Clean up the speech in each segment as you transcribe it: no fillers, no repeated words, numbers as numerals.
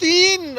3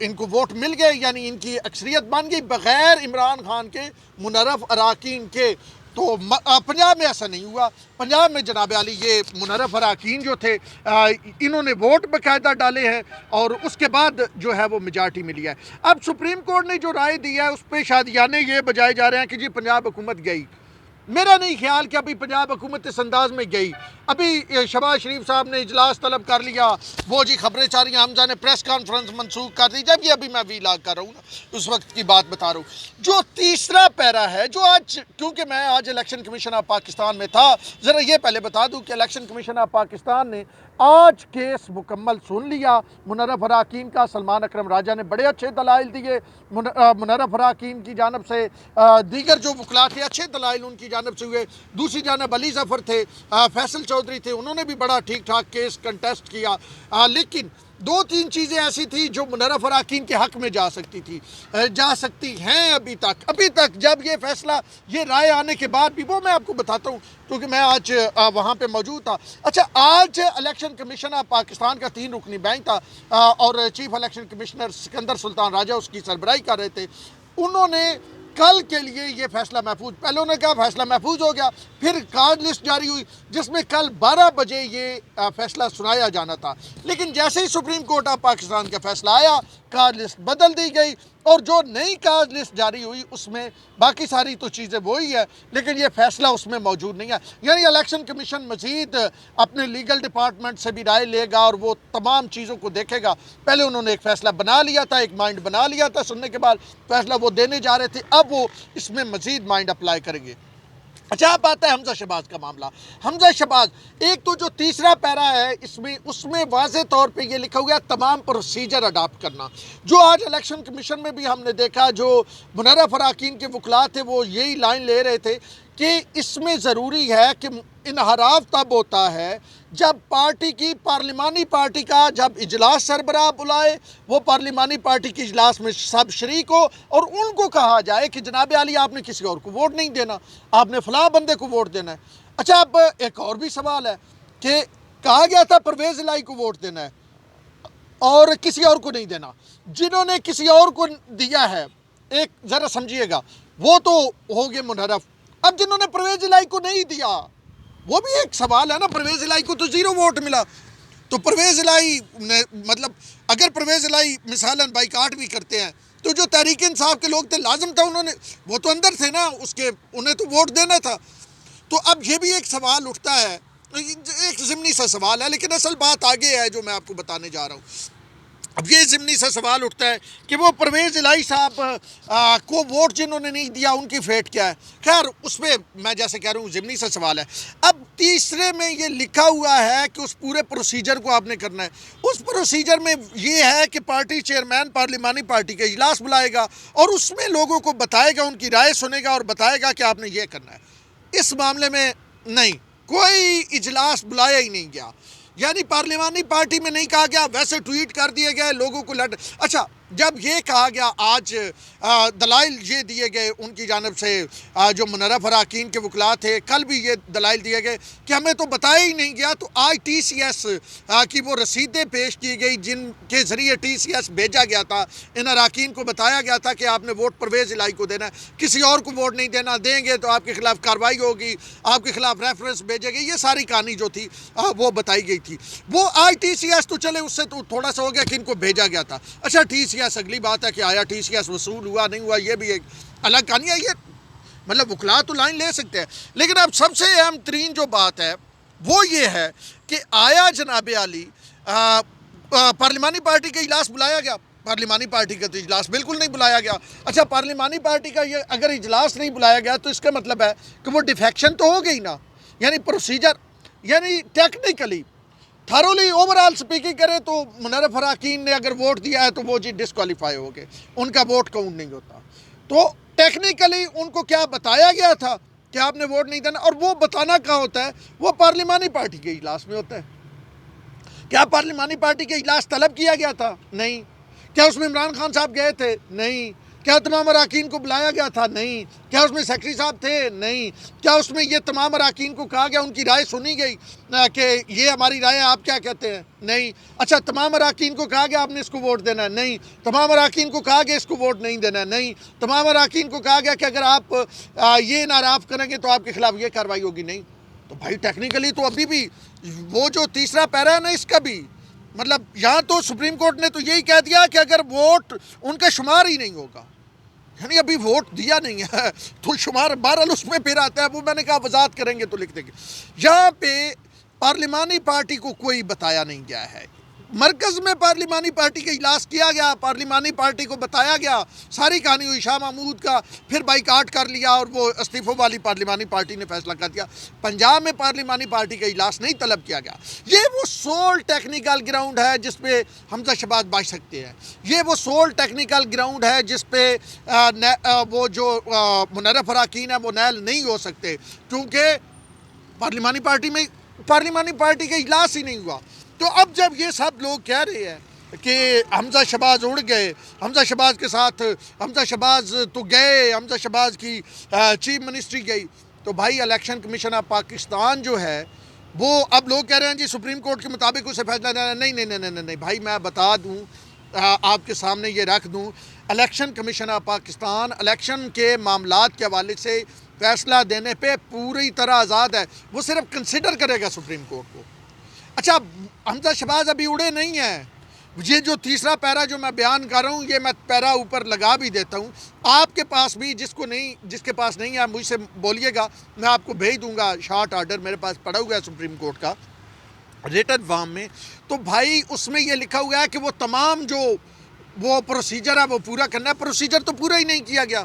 ان کو ووٹ مل گئے، یعنی ان کی اکثریت بن گئی بغیر عمران خان کے منرف اراکین کے۔ تو پنجاب میں ایسا نہیں ہوا۔ پنجاب میں جناب عالی یہ منرف اراکین جو تھے انہوں نے ووٹ باقاعدہ ڈالے ہیں اور اس کے بعد جو ہے وہ میجارٹی ملی ہے۔ اب سپریم کورٹ نے جو رائے دی ہے اس پہ شادیانے یہ بجائے جا رہے ہیں کہ جی پنجاب حکومت گئی۔ میرا نہیں خیال کہ ابھی پنجاب حکومت اس انداز میں گئی۔ ابھی شہباز شریف صاحب نے اجلاس طلب کر لیا، وہ جی خبریں چاہ رہی ہیں حمزہ نے پریس کانفرنس منسوخ کر دی، جب یہ ابھی میں وی لاگ کر رہا ہوں نا اس وقت کی بات بتا رہا ہوں۔ جو تیسرا پیرا ہے جو آج، کیونکہ میں آج الیکشن کمیشن آف پاکستان میں تھا، ذرا یہ پہلے بتا دوں کہ الیکشن کمیشن آف پاکستان نے آج کیس مکمل سن لیا منرف اراکین کا۔ سلمان اکرم راجہ نے بڑے اچھے دلائل دیے منرف اراکین کی جانب سے، دیگر جو وکلاء تھے اچھے دلائل ان کی جانب سے ہوئے، دوسری جانب علی ظفر تھے، فیصل چودھری تھے، انہوں نے بھی بڑا ٹھیک ٹھاک کیس کنٹیسٹ کیا، لیکن دو تین چیزیں ایسی تھی جو منرف اراکین کے حق میں جا سکتی ہیں ابھی تک جب یہ فیصلہ، یہ رائے آنے کے بعد بھی، وہ میں آپ کو بتاتا ہوں کیونکہ میں آج وہاں پہ موجود تھا۔ اچھا، آج الیکشن کمیشن آف پاکستان کا 3 رکنی بینچ تھا اور چیف الیکشن کمشنر سکندر سلطان راجہ اس کی سربراہی کر رہے تھے۔ انہوں نے کل کے لیے یہ فیصلہ محفوظ، پہلے انہوں نے کہا فیصلہ محفوظ ہو گیا، پھر کارڈ لسٹ جاری ہوئی جس میں کل 12 بجے یہ فیصلہ سنایا جانا تھا، لیکن جیسے ہی سپریم کورٹ آف پاکستان کا فیصلہ آیا کارڈ لسٹ بدل دی گئی اور جو نئی کارڈ لسٹ جاری ہوئی اس میں باقی ساری تو چیزیں وہی ہے لیکن یہ فیصلہ اس میں موجود نہیں ہے۔ یعنی الیکشن کمیشن مزید اپنے لیگل ڈپارٹمنٹ سے بھی رائے لے گا اور وہ تمام چیزوں کو دیکھے گا۔ پہلے انہوں نے ایک فیصلہ بنا لیا تھا، ایک مائنڈ بنا لیا تھا، سننے کے بعد فیصلہ وہ دینے جا رہے تھے، اب وہ اس میں مزید مائنڈ اپلائی کریں گے۔ اچھا، اب آتا ہے حمزہ شہباز کا معاملہ۔ حمزہ شہباز، ایک تو جو تیسرا پیرا ہے اس میں واضح طور پہ یہ لکھا ہوا ہے تمام پروسیجر اڈاپٹ کرنا، جو آج الیکشن کمیشن میں بھی ہم نے دیکھا، جو منرف اراکین کے وکلاء تھے وہ یہی لائن لے رہے تھے کہ اس میں ضروری ہے کہ انحراف تب ہوتا ہے جب پارٹی کی پارلیمانی پارٹی کا جب اجلاس سربراہ بلائے، وہ پارلیمانی پارٹی کے اجلاس میں سب شریک ہو اور ان کو کہا جائے کہ جناب عالی آپ نے کسی اور کو ووٹ نہیں دینا، آپ نے فلاں بندے کو ووٹ دینا ہے۔ اچھا، اب ایک اور بھی سوال ہے کہ کہا گیا تھا پرویز الہی کو ووٹ دینا ہے اور کسی اور کو نہیں دینا۔ جنہوں نے کسی اور کو دیا ہے، ایک ذرا سمجھیے گا، وہ تو ہو گئے منحرف۔ اب جنہوں نے پرویز الہی کو نہیں دیا، وہ بھی ایک سوال ہے نا، پرویز الہی کو تو 0 ووٹ ملا، تو پرویز الہی نے مطلب اگر پرویز الہی مثالاً بائیکاٹ بھی کرتے ہیں تو جو تحریک انصاف کے لوگ تھے لازم تھا انہوں نے، وہ تو اندر تھے نا اس کے، انہیں تو ووٹ دینا تھا۔ تو اب یہ بھی ایک سوال اٹھتا ہے، ایک ضمنی سا سوال ہے لیکن اصل بات آگے ہے جو میں آپ کو بتانے جا رہا ہوں۔ اب یہ ضمنی سا سوال اٹھتا ہے کہ وہ پرویز الہی صاحب کو ووٹ جنہوں نے نہیں دیا ان کی فیٹ کیا ہے۔ خیر، اس پہ میں جیسے کہہ رہا ہوں ضمنی سا سوال ہے۔ اب تیسرے میں یہ لکھا ہوا ہے کہ اس پورے پروسیجر کو آپ نے کرنا ہے۔ اس پروسیجر میں یہ ہے کہ پارٹی چیئرمین پارلیمانی پارٹی کا اجلاس بلائے گا اور اس میں لوگوں کو بتائے گا، ان کی رائے سنے گا اور بتائے گا کہ آپ نے یہ کرنا ہے۔ اس معاملے میں نہیں، کوئی اجلاس بلایا ہی نہیں گیا، یعنی پارلیمانی پارٹی میں نہیں کہا گیا، ویسے ٹویٹ کر دیے گئے لوگوں کو اچھا، جب یہ کہا گیا آج دلائل یہ دیے گئے ان کی جانب سے جو منرف اراکین کے وکلاء تھے، کل بھی یہ دلائل دیے گئے کہ ہمیں تو بتایا ہی نہیں گیا، تو آج ٹی سی ایس کی وہ رسیدیں پیش کی گئی جن کے ذریعے ٹی سی ایس بھیجا گیا تھا، ان اراکین کو بتایا گیا تھا کہ آپ نے ووٹ پرویز الہی کو دینا ہے، کسی اور کو ووٹ نہیں دینا، دیں گے تو آپ کے خلاف کارروائی ہوگی، آپ کے خلاف ریفرنس بھیجے گئے، یہ ساری کہانی جو تھی وہ بتائی گئی تھی۔ وہ آج ٹی سی ایس تو چلے اس سے تو تھوڑا سا ہو گیا کہ ان کو بھیجا گیا تھا۔ اچھا، ٹی سی ایس اگلی بات ہے کہ آیا ٹی سی ایس وصول ہوا نہیں ہوا، یہ بھی ایک الگ کہانی ہے۔ یہ مطلب وکلاء تو لائن لے سکتے ہیں لیکن اب سب سے اہم ترین جو بات ہے وہ یہ ہے کہ آیا جناب عالی پارلیمانی پارٹی کا اجلاس بلایا گیا؟ پارلیمانی پارٹی کا تو اجلاس بالکل نہیں بلایا گیا۔ اچھا، پارلیمانی پارٹی کا یہ اگر اجلاس نہیں بلایا گیا تو اس کا مطلب ہے کہ وہ ڈیفیکشن تو ہو گئی نا، یعنی پروسیجر، یعنی ٹیکنیکلی تھرولی اوورآل سپیکنگ کرے تو منرف اراکین نے اگر ووٹ دیا ہے تو وہ جی ڈسکوالیفائی ہو گئے، ان کا ووٹ کاؤنٹ نہیں ہوتا۔ تو ٹیکنیکلی ان کو کیا بتایا گیا تھا کہ آپ نے ووٹ نہیں دینا، اور وہ بتانا کہاں ہوتا ہے؟ وہ پارلیمانی پارٹی کے اجلاس میں ہوتا ہے۔ کیا پارلیمانی پارٹی کے اجلاس طلب کیا گیا تھا؟ نہیں۔ کیا اس میں عمران خان صاحب گئے تھے؟ نہیں۔ کیا تمام اراکین کو بلایا گیا تھا؟ نہیں۔ کیا اس میں سیکرٹری صاحب تھے؟ نہیں۔ کیا اس میں یہ تمام اراکین کو کہا گیا، ان کی رائے سنی گئی کہ یہ ہماری رائے ہے، آپ کیا کہتے ہیں؟ نہیں۔ اچھا، تمام اراکین کو کہا گیا آپ نے اس کو ووٹ دینا ہے؟ نہیں۔ تمام اراکین کو کہا گیا اس کو ووٹ نہیں دینا ہے؟ نہیں۔ تمام اراکین کو کہا گیا کہ اگر آپ یہ انحراف کریں گے تو آپ کے خلاف یہ کارروائی ہوگی؟ نہیں۔ تو بھائی ٹیکنیکلی تو ابھی بھی وہ جو تیسرا پیرا ہے نا، اس کا بھی مطلب یہاں تو سپریم کورٹ نے تو یہی کہہ دیا کہ اگر ووٹ ان کا شمار ہی نہیں ہوگا، یعنی ابھی ووٹ دیا نہیں ہے تو شمار بہرحال اس میں پھر آتا ہے، وہ میں نے کہا وضاحت کریں گے تو لکھ دیں گے۔ یہاں پہ پارلیمانی پارٹی کو کوئی بتایا نہیں گیا ہے۔ مرکز میں پارلیمانی پارٹی کا اجلاس کیا گیا، پارلیمانی پارٹی کو بتایا گیا، ساری کہانی ہوئی شاہ محمود کا، پھر بائیکاٹ کر لیا اور وہ استعفوں والی پارلیمانی پارٹی نے فیصلہ کر دیا۔ پنجاب میں پارلیمانی پارٹی کا اجلاس نہیں طلب کیا گیا۔ یہ وہ سول ٹیکنیکل گراؤنڈ ہے جس پہ حمزہ شہباز بچ سکتے ہیں، یہ وہ سول ٹیکنیکل گراؤنڈ ہے جس پہ وہ جو منرف اراکین ہیں وہ نیل نہیں ہو سکتے، کیونکہ پارلیمانی پارٹی کا اجلاس ہی نہیں ہوا۔ تو اب جب یہ سب لوگ کہہ رہے ہیں کہ حمزہ شہباز اڑ گئے، حمزہ شہباز کے ساتھ حمزہ شہباز تو گئے، حمزہ شہباز کی چیف منسٹری گئی، تو بھائی الیکشن کمیشن آف پاکستان جو ہے وہ اب لوگ کہہ رہے ہیں جی سپریم کورٹ کے مطابق اسے فیصلہ دینا ہے۔ نہیں بھائی، میں بتا دوں، آپ کے سامنے یہ رکھ دوں، election commission of Pakistan election کے معاملات کے حوالے سے فیصلہ دینے پہ پوری طرح آزاد ہے، وہ صرف کنسیڈر کرے گا سپریم کورٹ کو۔ اچھا، حمزہ شہباز ابھی اڑے نہیں ہیں، یہ جو تیسرا پیرا جو میں بیان کر رہا ہوں، یہ میں پیرا اوپر لگا بھی دیتا ہوں، آپ کے پاس بھی جس کے پاس نہیں ہے مجھ سے بولیے گا، میں آپ کو بھیج دوں گا شارٹ آرڈر، میرے پاس پڑا ہوا ہے سپریم کورٹ کا ریٹن فارم میں۔ تو بھائی اس میں یہ لکھا ہوا ہے کہ وہ تمام جو وہ پروسیجر ہے وہ پورا کرنا ہے، پروسیجر تو پورا ہی نہیں کیا گیا،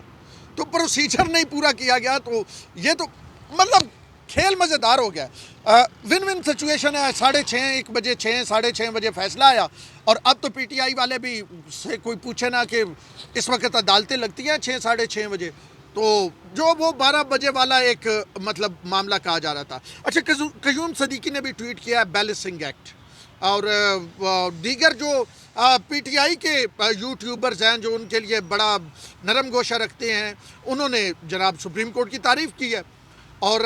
تو پروسیجر نہیں پورا کیا گیا تو یہ تو مطلب کھیل مزیدار ہو گیا۔ ون ون سچویشن ہے، 6:30 1 بجے 6:30 بجے فیصلہ آیا، اور اب تو پی ٹی آئی والے بھی سے کوئی پوچھے نا کہ اس وقت عدالتیں لگتی ہیں 6 6:30 بجے، تو جو وہ 12 بجے والا ایک مطلب معاملہ کہا جا رہا تھا۔ اچھا، قیوم صدیقی نے بھی ٹویٹ کیا ہے بیلنسنگ ایکٹ، اور دیگر جو پی ٹی آئی کے یوٹیوبرز ہیں جو ان کے لیے بڑا نرم گوشہ رکھتے ہیں، انہوں نے جناب سپریم کورٹ کی تعریف کی ہے۔ اور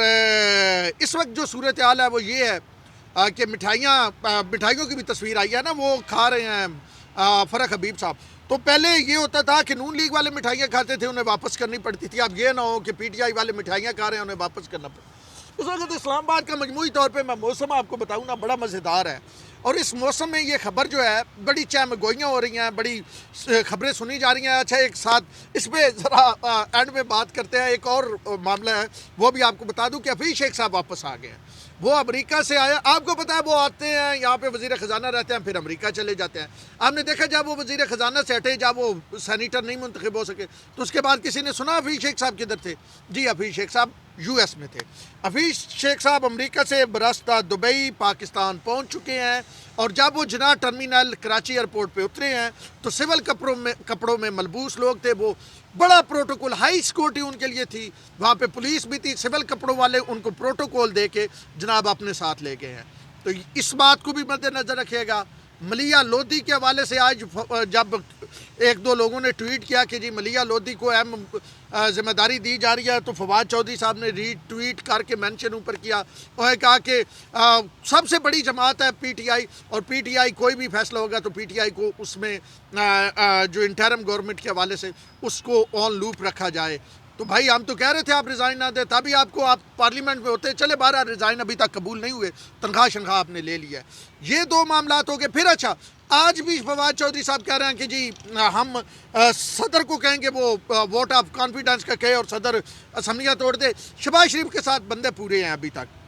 اس وقت جو صورتحال ہے وہ یہ ہے کہ مٹھائیوں کی بھی تصویر آئی ہے نا، وہ کھا رہے ہیں فرق حبیب صاحب۔ تو پہلے یہ ہوتا تھا کہ نون لیگ والے مٹھائیاں کھاتے تھے، انہیں واپس کرنی پڑتی تھی، اب یہ نہ ہو کہ پی ٹی آئی والے مٹھائیاں کھا رہے ہیں انہیں واپس کرنا پڑتا۔ اس وقت اسلام آباد کا مجموعی طور پہ میں موسم آپ کو بتاؤں نا بڑا مزیدار ہے، اور اس موسم میں یہ خبر جو ہے بڑی چہمگوئیاں ہو رہی ہیں، بڑی خبریں سنی جا رہی ہیں۔ اچھا، ایک ساتھ اس پہ ذرا اینڈ میں بات کرتے ہیں، ایک اور معاملہ ہے وہ بھی آپ کو بتا دوں کہ حفیظ شیخ صاحب واپس آ گئے ہیں، وہ امریکہ سے آیا۔ آپ کو پتہ ہے وہ آتے ہیں یہاں پہ وزیر خزانہ رہتے ہیں، پھر امریکہ چلے جاتے ہیں۔ آپ نے دیکھا جب وہ وزیر خزانہ سے ہٹے، جب وہ سینیٹر نہیں منتخب ہو سکے، تو اس کے بعد کسی نے سنا حفیظ شیخ صاحب کدھر تھے؟ جی، حفیظ شیخ صاحب یو ایس میں تھے۔ حفیظ شیخ صاحب امریکہ سے براستہ دبئی پاکستان پہنچ چکے ہیں، اور جب وہ جناح ٹرمینل کراچی ایئرپورٹ پہ اترے ہیں تو سول کپڑوں میں ملبوس لوگ تھے، وہ بڑا پروٹوکول، ہائی سیکورٹی ان کے لیے تھی، وہاں پہ پولیس بھی تھی، سول کپڑوں والے ان کو پروٹوکول دے کے جناب اپنے ساتھ لے گئے ہیں۔ تو اس بات کو بھی مد نظر رکھیے گا۔ ملیح لودھی کے حوالے سے آج جب ایک دو لوگوں نے ٹویٹ کیا کہ جی ملیح لودھی کو اہم ذمہ داری دی جا رہی ہے، تو فواد چودھری صاحب نے ری ٹویٹ کر کے مینشن اوپر کیا، انہوں نے کہا کہ سب سے بڑی جماعت ہے پی ٹی آئی، اور پی ٹی آئی کوئی بھی فیصلہ ہوگا تو پی ٹی آئی کو اس میں جو انٹرم گورنمنٹ کے حوالے سے اس کو آن لوپ رکھا جائے۔ تو بھائی ہم تو کہہ رہے تھے آپ ریزائن نہ دیں، تبھی آپ پارلیمنٹ میں ہوتے، چلے 12 ریزائن ابھی تک قبول نہیں ہوئے، تنخواہ شنخواہ آپ نے لے لیا ہے۔ یہ دو معاملات ہو گئے۔ پھر اچھا، آج بھی فواد چودھری صاحب کہہ رہے ہیں کہ جی ہم صدر کو کہیں گے وہ ووٹ آف کانفیڈنس کا کہے اور صدر اسمبلیاں توڑ دے۔ شہباز شریف کے ساتھ بندے پورے ہیں ابھی تک۔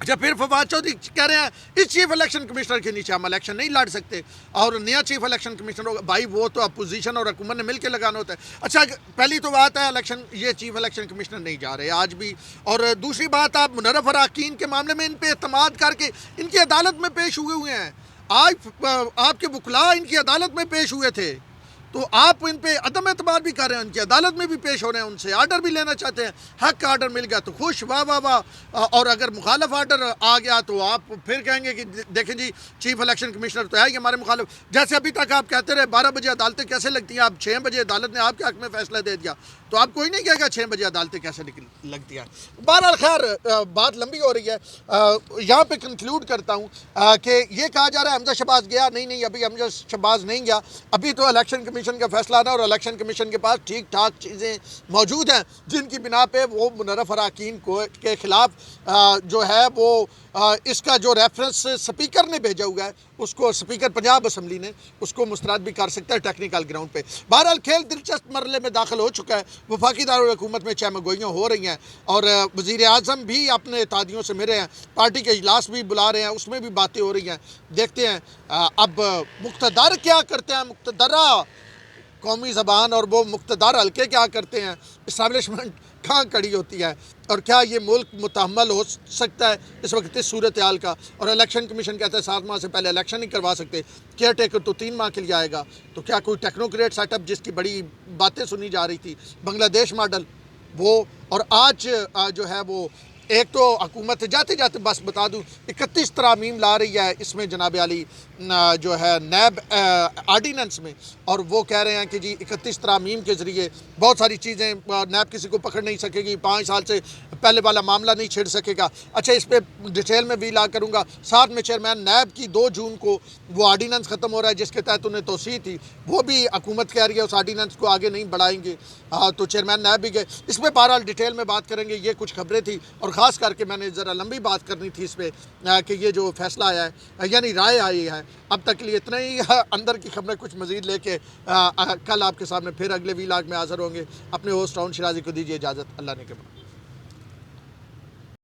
اچھا، پھر فواد چودھری کہہ رہے ہیں اس چیف الیکشن کمشنر کے نیچے ہم الیکشن نہیں لڑ سکتے، اور نیا چیف الیکشن کمشنر ہوگا۔ بھائی وہ تو اپوزیشن اور حکومت نے مل کے لگانا ہوتا ہے۔ اچھا، پہلی تو بات ہے الیکشن، یہ چیف الیکشن کمشنر نہیں جا رہے آج بھی، اور دوسری بات آپ منرف اراکین کے معاملے میں ان پہ اعتماد کر کے ان کی عدالت میں پیش ہوئے ہیں۔ آج آپ کے وکلاء ان کی عدالت میں پیش ہوئے تھے، تو آپ ان پہ عدم اعتماد بھی کر رہے ہیں، ان کی عدالت میں بھی پیش ہو رہے ہیں، ان سے آرڈر بھی لینا چاہتے ہیں، حق کا آرڈر مل گیا تو خوش، واہ واہ واہ، اور اگر مخالف آرڈر آ گیا تو آپ پھر کہیں گے کہ دیکھیں جی چیف الیکشن کمشنر تو ہے ہی ہمارے مخالف، جیسے ابھی تک آپ کہتے رہے 12 بجے عدالتیں کیسے لگتی ہیں، آپ 6 بجے عدالت نے آپ کے حق میں فیصلہ دے دیا، تو آپ کوئی نہیں کہے گا 6 بجے عدالتیں کیسے لگتی ہیں۔ بہرحال خیر بات لمبی ہو رہی ہے، یہاں پہ کنکلوڈ کرتا ہوں کہ یہ کہا جا رہا ہے حمزہ شہباز گیا، نہیں ابھی حمزہ شہباز نہیں گیا، ابھی تو الیکشن کمیشن کا فیصلہ آنا، اور الیکشن کمیشن کے پاس ٹھیک ٹھاک چیزیں موجود ہیں جن کی بنا پہ وہ منرف اراکین کے خلاف جو ہے وہ اس کا جو ریفرنس سپیکر نے بھیجا ہوا ہے اس کو سپیکر پنجاب اسمبلی نے اس کو مسترد بھی کر سکتا ہے ٹیکنیکل گراؤنڈ پہ۔ بہرحال کھیل دلچسپ مرحلے میں داخل ہو چکا ہے، وفاقی دارالحکومت میں چہمگوئیاں ہو رہی ہیں، اور وزیر اعظم بھی اپنے اتحادیوں سے ملے ہیں، پارٹی کے اجلاس بھی بلا رہے ہیں، اس میں بھی باتیں ہو رہی ہیں، دیکھتے ہیں اب مقتدر کیا کرتے ہیں، مقتدرہ قومی زبان اور وہ مقتدر حلقے کیا کرتے ہیں، اسٹیبلشمنٹ کہاں کھڑی ہوتی ہے، اور کیا یہ ملک متحمل ہو سکتا ہے اس وقت اس صورتحال کا۔ اور الیکشن کمیشن کہتا ہے 7 ماہ سے پہلے الیکشن نہیں کروا سکتے، کیئر ٹیکر تو 3 ماہ کے لیے آئے گا، تو کیا کوئی ٹیکنوکریٹ سیٹ اپ جس کی بڑی باتیں سنی جا رہی تھی، بنگلہ دیش ماڈل وہ، اور آج جو ہے وہ ایک تو حکومت جاتے جاتے بس بتا دوں 31 ترامیم لا رہی ہے اس میں جناب علی جو ہے نیب آرڈیننس میں، اور وہ کہہ رہے ہیں کہ جی 31 ترامیم کے ذریعے بہت ساری چیزیں نیب کسی کو پکڑ نہیں سکے گی، 5 سال سے پہلے والا معاملہ نہیں چھڑ سکے گا۔ اچھا اس پہ ڈیٹیل میں بھی لا کروں گا، ساتھ میں چیئرمین نیب کی 2 جون کو وہ آرڈیننس ختم ہو رہا ہے جس کے تحت انہیں توسیع تھی، وہ بھی حکومت کہہ رہی ہے اس آرڈیننس کو آگے نہیں بڑھائیں گے، تو چیئرمین نیب بھی گئے، اس پہ بہرحال ڈیٹیل میں بات کریں گے۔ یہ کچھ خبریں تھی، اور خاص کر کے میں نے ذرا لمبی بات کرنی تھی اس پہ کہ یہ جو فیصلہ آیا ہے یعنی رائے آئی ہے، اب تک کے لیے اتنا ہی، اندر کی خبریں کچھ مزید لے کے کل آپ کے سامنے پھر اگلے ویلاگ میں حاضر ہوں گے۔ اپنے ہوسٹ راؤن شرازی کو دیجیے اجازت، اللہ نے کے